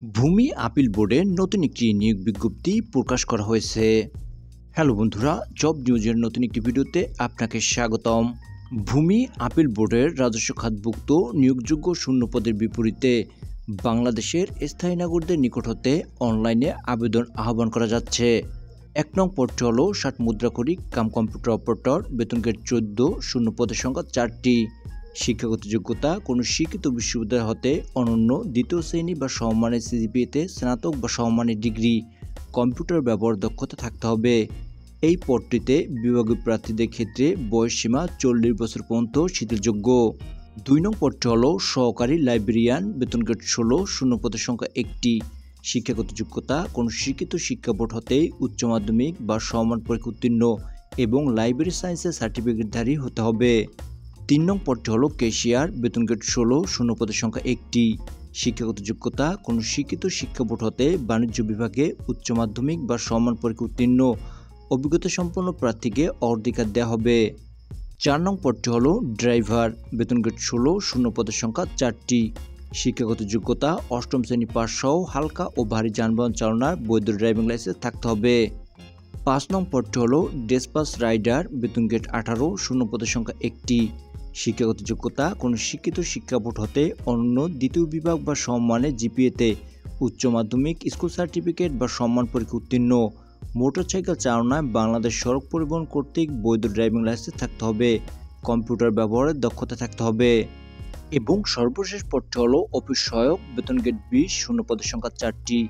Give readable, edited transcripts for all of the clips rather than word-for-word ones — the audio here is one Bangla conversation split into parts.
ভূমি আপিল বোর্ডের নতুন একটি নিয়োগ বিজ্ঞপ্তি প্রকাশ করা হয়েছে। হ্যালো বন্ধুরা, জব নিউজের নতুন একটি ভিডিওতে আপনাকে স্বাগতম। ভূমি আপিল বোর্ডের রাজস্ব খাতভুক্ত নিয়োগযোগ্য শূন্য পদের বিপরীতে বাংলাদেশের স্থায়ী নাগরিকদের নিকট হতে অনলাইনে আবেদন আহ্বান করা যাচ্ছে। ১ নং পদটি হল ৬০ মুদ্রাক্ষরিক কাম কম্পিউটার অপারেটর, বেতন গ্রেড ১৪, শূন্য পদের সংখ্যা ৪টি। শিক্ষাগত যোগ্যতা কোনো শিক্ষিত বিশ্ববিদ্যালয় হতে অনন্য দ্বিতীয় শ্রেণী বা সমমানের সিজিপিএতে স্নাতক বা সমমানের ডিগ্রি, কম্পিউটার ব্যবহার দক্ষতা থাকতে হবে। এই পদটিতে বিভাগীয় প্রার্থীদের ক্ষেত্রে বয়সসীমা ৪০ বছর পর্যন্ত শিথিলযোগ্য। ২ নং পদটি হল সহকারী লাইব্রেরিয়ান, বেতন গ্রেড ১৬, শূন্য পদের সংখ্যা ১টি। শিক্ষাগত যোগ্যতা কোনো শিক্ষিত শিক্ষা বোর্ড হতে উচ্চ মাধ্যমিক বা সমমান পরীক্ষা উত্তীর্ণ এবং লাইব্রেরি সায়েন্সের সার্টিফিকেটধারী হতে হবে। ৩ নং পদটি হল ক্যাশিয়ার, বেতন গ্রেড ১৬, শূন্য পদের সংখ্যা ১টি। শিক্ষাগত যোগ্যতা কোনো শিক্ষিত শিক্ষা বোর্ড হতে বাণিজ্য বিভাগে উচ্চ মাধ্যমিক বা সমমান পরীক্ষা উত্তীর্ণ অভিজ্ঞতা সম্পন্ন প্রার্থীকে অগ্রাধিকার দেওয়া হবে। ৪ নং পদটি হল ড্রাইভার, বেতন গ্রেড ১৬, শূন্য পদের সংখ্যা ৪টি। শিক্ষাগত যোগ্যতা অষ্টম শ্রেণী পাস সহ হালকা ও ভারী যানবাহন চালনার বৈধ ড্রাইভিং লাইসেন্স থাকতে হবে। ৫ নং পদটি হল ডেসপাস রাইডার, বেতন গ্রেড ১৮, শূন্য পদের সংখ্যা ১টি। শিক্ষাগত যোগ্যতা কোনো শিক্ষিত শিক্ষা বোর্ড হতে অন্য দ্বিতীয় বিভাগ বা সমমানের জিপিএতে উচ্চ মাধ্যমিক, স্কুল সার্টিফিকেট বা সম্মান পরীক্ষা উত্তীর্ণ, মোটরসাইকেল চালনায় বাংলাদেশ সড়ক পরিবহন কর্তৃক বৈধ ড্রাইভিং লাইসেন্স থাকতে হবে, কম্পিউটার ব্যবহারের দক্ষতা থাকতে হবে। এবং সর্বশেষ পদটি হল অফিস সহায়ক, বেতন গ্রেড ২০, শূন্য পদের সংখ্যা ৪টি।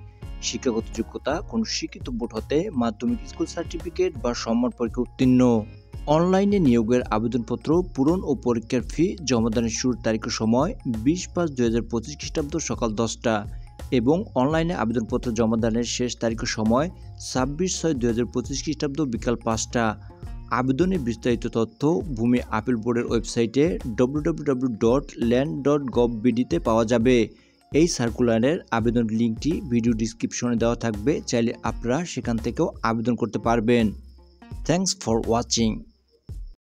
শিক্ষাগত যোগ্যতা কোনো শিক্ষিত বোর্ড হতে মাধ্যমিক, স্কুল সার্টিফিকেট বা সম্মান পরীক্ষা উত্তীর্ণ। অনলাইনে নিয়োগের আবেদনপত্র পূরণ ও পরীক্ষার ফি জমাদানের শুরুর তারিখ ও সময় ২০/৫/২০২৫ খ্রিস্টাব্দ সকাল ১০টা এবং অনলাইনে আবেদনপত্র জমাদানের শেষ তারিখ ও সময় ২৬/৬/২০২৫ খ্রিস্টাব্দ বিকাল ৫টা। আবেদনের বিস্তারিত তথ্য ভূমি আপিল বোর্ডের ওয়েবসাইটে www.land.gov.bd-তে পাওয়া যাবে। এই সার্কুলারের আবেদন লিঙ্কটি ভিডিও ডিসক্রিপশনে দেওয়া থাকবে, চাইলে আপনারা সেখান থেকেও আবেদন করতে পারবেন। Thanks for watching.